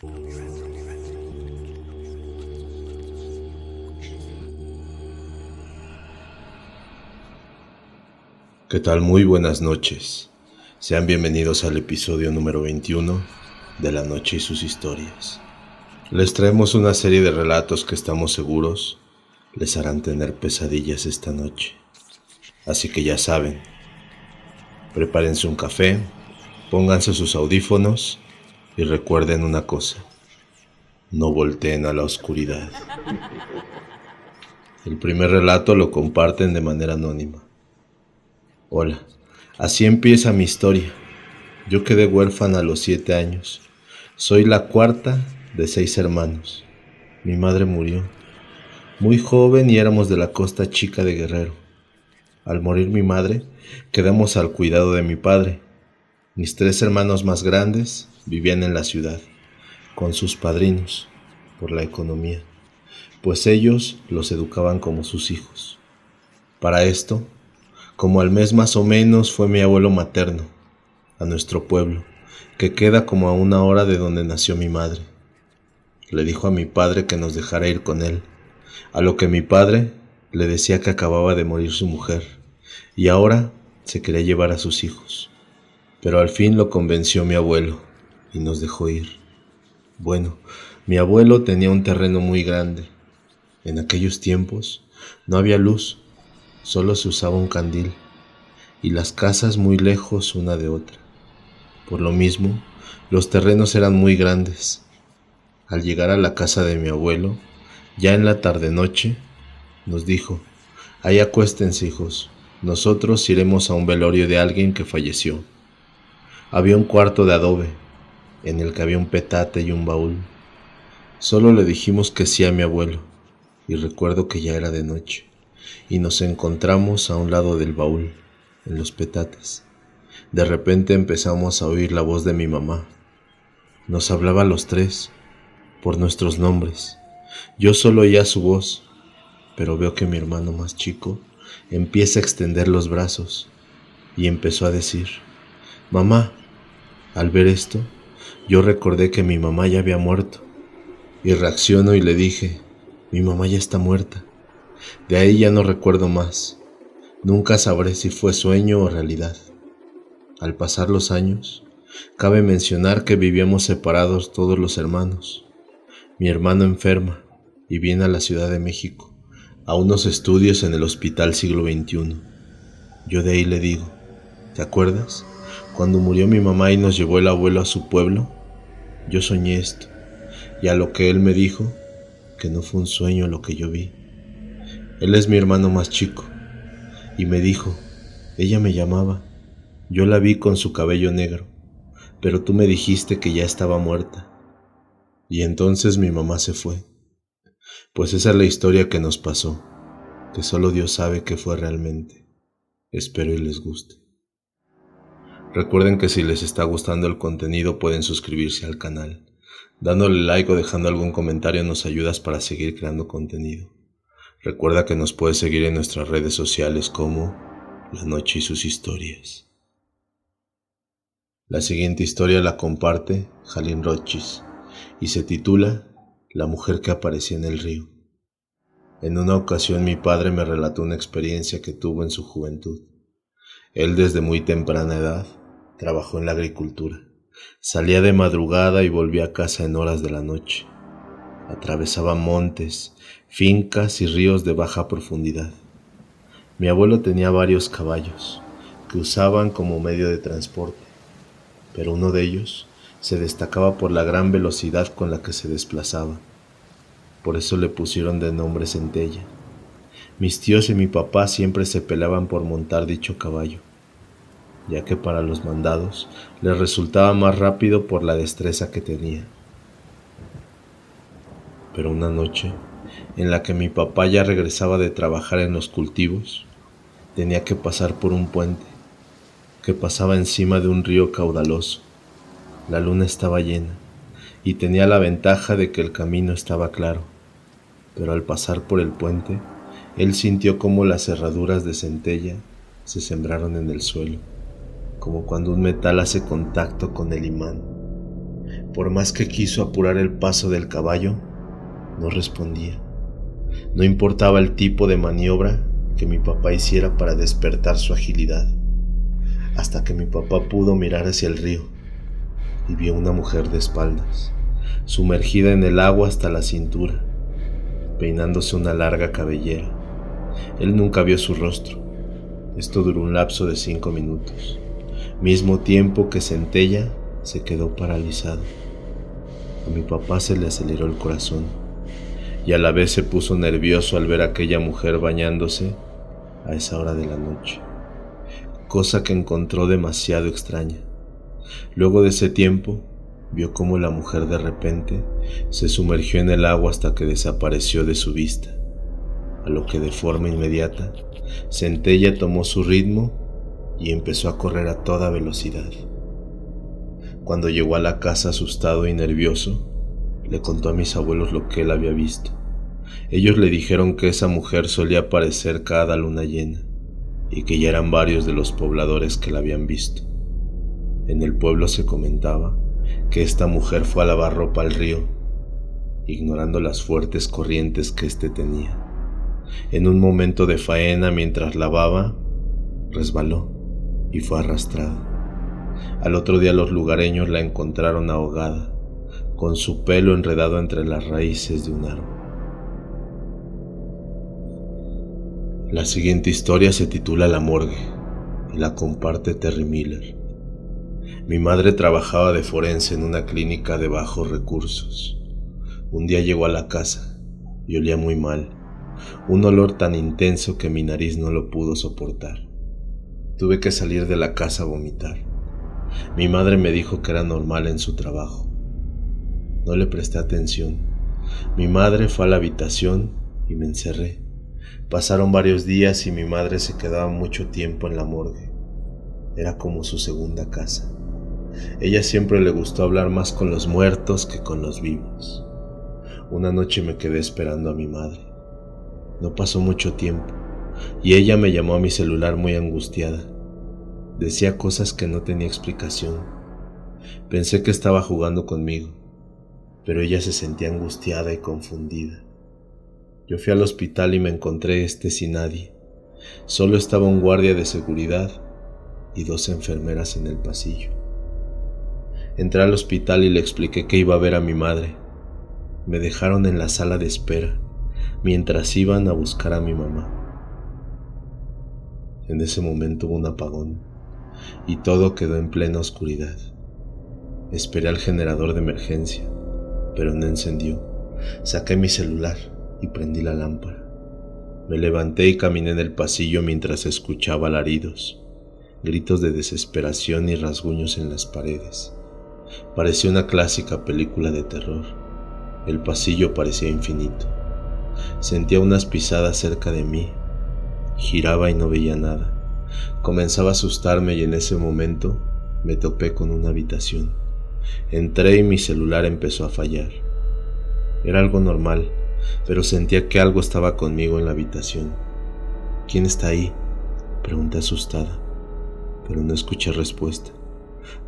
¿Qué tal? Muy buenas noches. Sean bienvenidos al episodio número 21 de La Noche y sus historias. Les traemos una serie de relatos que estamos seguros les harán tener pesadillas esta noche. Así que ya saben, prepárense un café, pónganse sus audífonos y recuerden una cosa: no volteen a la oscuridad. El primer relato lo comparten de manera anónima. Hola, así empieza mi historia. Yo quedé huérfana a los 7 años. Soy la cuarta de 6 hermanos. Mi madre murió muy joven y éramos de la costa chica de Guerrero. Al morir mi madre, quedamos al cuidado de mi padre. Mis 3 hermanos más grandes vivían en la ciudad, con sus padrinos, por la economía, pues ellos los educaban como sus hijos. Para esto, como al mes más o menos, fue mi abuelo materno a nuestro pueblo, que queda como a 1 hora de donde nació mi madre. Le dijo a mi padre que nos dejara ir con él, a lo que mi padre le decía que acababa de morir su mujer y ahora se quería llevar a sus hijos. Pero al fin lo convenció mi abuelo y nos dejó ir. Bueno, mi abuelo tenía un terreno muy grande. En aquellos tiempos no había luz, solo se usaba un candil y las casas muy lejos una de otra. Por lo mismo, los terrenos eran muy grandes. Al llegar a la casa de mi abuelo, ya en la tarde-noche, nos dijo: ahí acuéstense, hijos, nosotros iremos a un velorio de alguien que falleció. Había un cuarto de adobe, en el que había un petate y un baúl. Solo le dijimos que sí a mi abuelo, y recuerdo que ya era de noche, y nos encontramos a un lado del baúl, en los petates. De repente empezamos a oír la voz de mi mamá. Nos hablaba a los 3, por nuestros nombres. Yo solo oía su voz, pero veo que mi hermano más chico empieza a extender los brazos y empezó a decir: mamá. Al ver esto, yo recordé que mi mamá ya había muerto y reacciono y le dije: mi mamá ya está muerta. De ahí ya no recuerdo más. Nunca sabré si fue sueño o realidad. Al pasar los años, cabe mencionar que vivíamos separados todos los hermanos. Mi hermano enferma y viene a la Ciudad de México a unos estudios en el Hospital Siglo XXI. Yo de ahí le digo: ¿te acuerdas? Cuando murió mi mamá y nos llevó el abuelo a su pueblo, yo soñé esto, y a lo que él me dijo, que no fue un sueño lo que yo vi. Él es mi hermano más chico, y me dijo: ella me llamaba, yo la vi con su cabello negro, pero tú me dijiste que ya estaba muerta. Y entonces mi mamá se fue. Pues esa es la historia que nos pasó, que solo Dios sabe qué fue realmente. Espero y les guste. Recuerden que si les está gustando el contenido pueden suscribirse al canal. Dándole like o dejando algún comentario nos ayudas para seguir creando contenido. Recuerda que nos puedes seguir en nuestras redes sociales como La Noche y sus historias. La siguiente historia la comparte Jalín Rochis y se titula La mujer que aparecía en el río. En una ocasión mi padre me relató una experiencia que tuvo en su juventud. Él desde muy temprana edad trabajó en la agricultura. Salía de madrugada y volvía a casa en horas de la noche. Atravesaba montes, fincas y ríos de baja profundidad. Mi abuelo tenía varios caballos que usaban como medio de transporte, pero uno de ellos se destacaba por la gran velocidad con la que se desplazaba. Por eso le pusieron de nombre Centella. Mis tíos y mi papá siempre se peleaban por montar dicho caballo, ya que para los mandados les resultaba más rápido por la destreza que tenía. Pero una noche, en la que mi papá ya regresaba de trabajar en los cultivos, tenía que pasar por un puente que pasaba encima de un río caudaloso. La luna estaba llena y tenía la ventaja de que el camino estaba claro, pero al pasar por el puente, él sintió como las herraduras de centella se sembraron en el suelo, como cuando un metal hace contacto con el imán. Por más que quiso apurar el paso del caballo, no respondía. No importaba el tipo de maniobra que mi papá hiciera para despertar su agilidad, hasta que mi papá pudo mirar hacia el río y vio una mujer de espaldas, sumergida en el agua hasta la cintura, peinándose una larga cabellera. Él nunca vio su rostro. Esto duró un lapso de 5 minutos, mismo tiempo que Centella se quedó paralizado. A mi papá se le aceleró el corazón y a la vez se puso nervioso al ver a aquella mujer bañándose a esa hora de la noche, cosa que encontró demasiado extraña. Luego de ese tiempo, vio cómo la mujer de repente se sumergió en el agua hasta que desapareció de su vista, a lo que de forma inmediata, Centella tomó su ritmo y empezó a correr a toda velocidad. Cuando llegó a la casa asustado y nervioso, le contó a mis abuelos lo que él había visto. Ellos le dijeron que esa mujer solía aparecer cada luna llena y que ya eran varios de los pobladores que la habían visto. En el pueblo se comentaba que esta mujer fue a lavar ropa al río, ignorando las fuertes corrientes que éste tenía. En un momento de faena, mientras lavaba, resbaló y fue arrastrada. Al otro día los lugareños la encontraron ahogada, con su pelo enredado entre las raíces de un árbol. La siguiente historia se titula La morgue y la comparte Terry Miller. Mi madre trabajaba de forense en una clínica de bajos recursos. Un día llegó a la casa y olía muy mal, un olor tan intenso que mi nariz no lo pudo soportar. Tuve que salir de la casa a vomitar. Mi madre me dijo que era normal en su trabajo. No le presté atención. Mi madre fue a la habitación y me encerré. Pasaron varios días y mi madre se quedaba mucho tiempo en la morgue. Era como su segunda casa. Ella siempre le gustó hablar más con los muertos que con los vivos. Una noche me quedé esperando a mi madre. No pasó mucho tiempo y ella me llamó a mi celular muy angustiada. Decía cosas que no tenía explicación. Pensé que estaba jugando conmigo, pero ella se sentía angustiada y confundida. Yo fui al hospital y me encontré sin nadie. Solo estaba un guardia de seguridad y 2 enfermeras en el pasillo. Entré al hospital y le expliqué que iba a ver a mi madre. Me dejaron en la sala de espera mientras iban a buscar a mi mamá. En ese momento hubo un apagón y todo quedó en plena oscuridad. Esperé al generador de emergencia, pero no encendió. Saqué mi celular y prendí la lámpara. Me levanté y caminé en el pasillo mientras escuchaba alaridos, gritos de desesperación y rasguños en las paredes. Parecía una clásica película de terror. El pasillo parecía infinito. Sentía unas pisadas cerca de mí. Giraba y no veía nada. Comenzaba a asustarme y en ese momento me topé con una habitación. Entré y mi celular empezó a fallar. Era algo normal, pero sentía que algo estaba conmigo en la habitación. ¿Quién está ahí?, pregunté asustada, pero no escuché respuesta.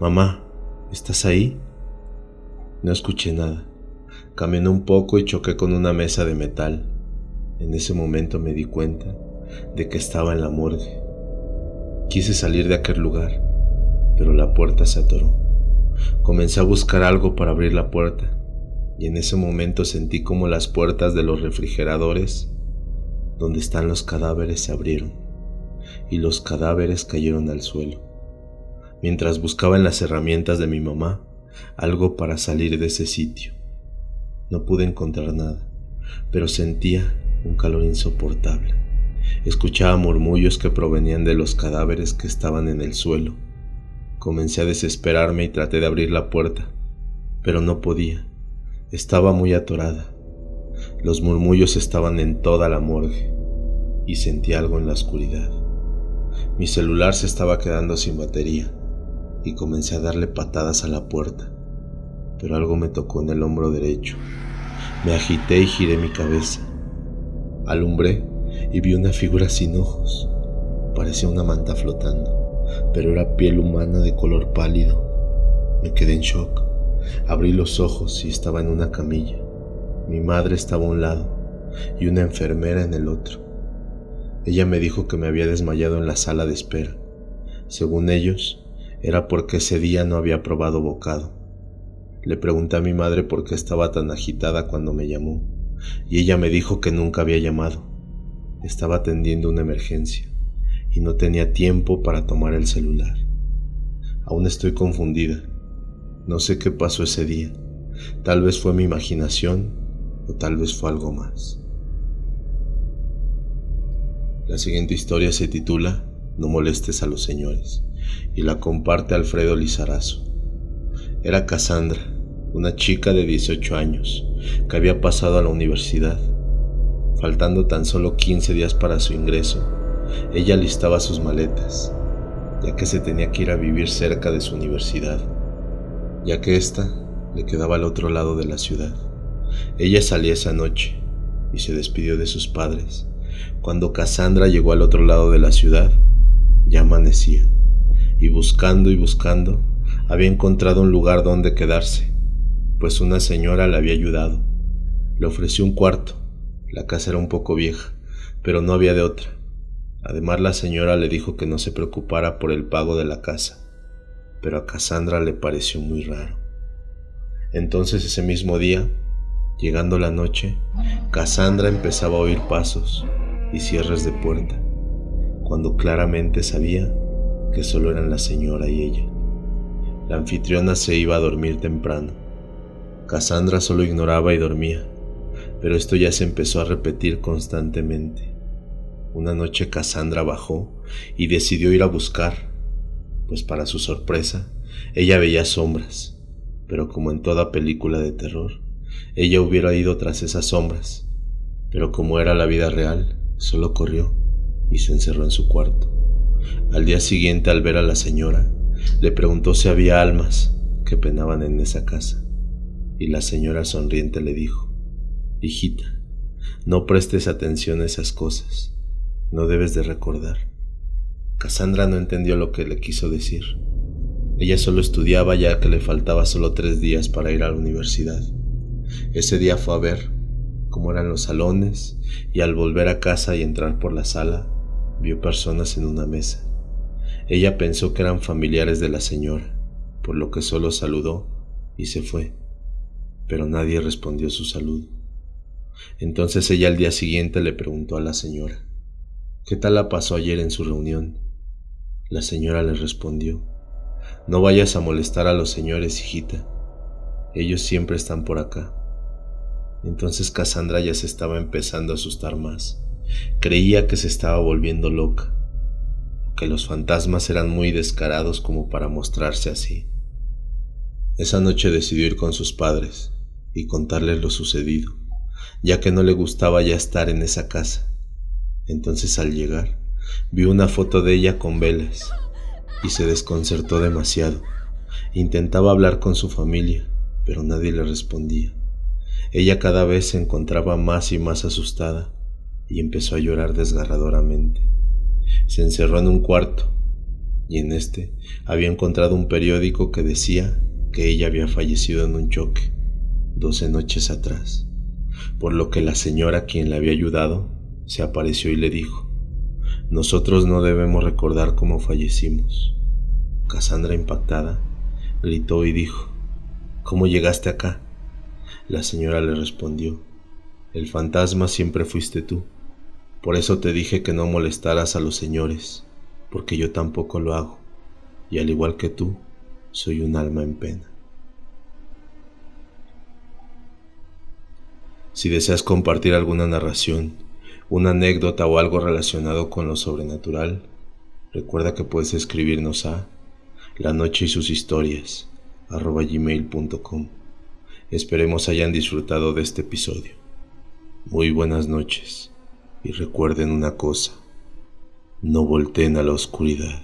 Mamá, ¿estás ahí? No escuché nada. Caminé un poco y choqué con una mesa de metal. En ese momento me di cuenta de que estaba en la morgue. Quise salir de aquel lugar, pero la puerta se atoró. Comencé a buscar algo para abrir la puerta, y en ese momento sentí como las puertas de los refrigeradores donde están los cadáveres se abrieron, y los cadáveres cayeron al suelo. Mientras buscaba en las herramientas de mi mamá algo para salir de ese sitio, no pude encontrar nada, pero sentía un calor insoportable. Escuchaba murmullos que provenían de los cadáveres que estaban en el suelo. Comencé a desesperarme y traté de abrir la puerta, pero no podía. Estaba muy atorada. Los murmullos estaban en toda la morgue y sentí algo en la oscuridad. Mi celular se estaba quedando sin batería y comencé a darle patadas a la puerta, pero algo me tocó en el hombro derecho. Me agité y giré mi cabeza. Alumbré y vi una figura sin ojos. Parecía una manta flotando, pero era piel humana de color pálido. Me quedé en shock. Abrí los ojos y estaba en una camilla. Mi madre estaba a un lado y una enfermera en el otro. Ella me dijo que me había desmayado en la sala de espera. Según ellos, era porque ese día no había probado bocado. Le pregunté a mi madre por qué estaba tan agitada cuando me llamó, y ella me dijo que nunca había llamado. Estaba atendiendo una emergencia y no tenía tiempo para tomar el celular. Aún estoy confundida. No sé qué pasó ese día. Tal vez fue mi imaginación o tal vez fue algo más. La siguiente historia se titula No molestes a los señores y la comparte Alfredo Lizarazo. Era Cassandra, una chica de 18 años que había pasado a la universidad. Faltando tan solo 15 días para su ingreso, ella listaba sus maletas, ya que se tenía que ir a vivir cerca de su universidad, ya que ésta le quedaba al otro lado de la ciudad. Ella salía esa noche y se despidió de sus padres. Cuando Cassandra llegó al otro lado de la ciudad, ya amanecía, y buscando, había encontrado un lugar donde quedarse, pues una señora le había ayudado. Le ofreció un cuarto. La casa era un poco vieja, pero no había de otra. Además, la señora le dijo que no se preocupara por el pago de la casa, pero a Cassandra le pareció muy raro. Entonces, ese mismo día, llegando la noche, Cassandra empezaba a oír pasos y cierres de puerta, cuando claramente sabía que solo eran la señora y ella. La anfitriona se iba a dormir temprano. Cassandra solo ignoraba y dormía, pero esto ya se empezó a repetir constantemente. Una noche Cassandra bajó y decidió ir a buscar, pues para su sorpresa, ella veía sombras, pero como en toda película de terror, ella hubiera ido tras esas sombras, pero como era la vida real, solo corrió y se encerró en su cuarto. Al día siguiente, al ver a la señora, le preguntó si había almas que penaban en esa casa, y la señora sonriente le dijo: hijita, no prestes atención a esas cosas, no debes de recordar. Cassandra no entendió lo que le quiso decir. Ella solo estudiaba, ya que le faltaba solo 3 días para ir a la universidad. Ese día fue a ver cómo eran los salones, y al volver a casa y entrar por la sala, vio personas en una mesa. Ella pensó que eran familiares de la señora, por lo que solo saludó y se fue, pero nadie respondió su saludo. Entonces ella al día siguiente le preguntó a la señora: ¿qué tal la pasó ayer en su reunión? La señora le respondió: no vayas a molestar a los señores, hijita, ellos siempre están por acá. Entonces Cassandra ya se estaba empezando a asustar más. Creía que se estaba volviendo loca, que los fantasmas eran muy descarados como para mostrarse así. Esa noche decidió ir con sus padres y contarles lo sucedido, ya que no le gustaba ya estar en esa casa. Entonces, al llegar, vio una foto de ella con velas y se desconcertó demasiado. Intentaba hablar con su familia, pero nadie le respondía. Ella cada vez se encontraba más y más asustada y empezó a llorar desgarradoramente. Se encerró en un cuarto y en este había encontrado un periódico que decía que ella había fallecido en un choque 12 noches atrás, por lo que la señora, quien la había ayudado, se apareció y le dijo: nosotros no debemos recordar cómo fallecimos. Cassandra, impactada, gritó y dijo: ¿cómo llegaste acá? La señora le respondió: el fantasma siempre fuiste tú. Por eso te dije que no molestaras a los señores, porque yo tampoco lo hago, y al igual que tú, soy un alma en pena. Si deseas compartir alguna narración, una anécdota o algo relacionado con lo sobrenatural, recuerda que puedes escribirnos a lanocheysushistorias@gmail.com. Esperemos hayan disfrutado de este episodio. Muy buenas noches. Y recuerden una cosa: no volteen a la oscuridad.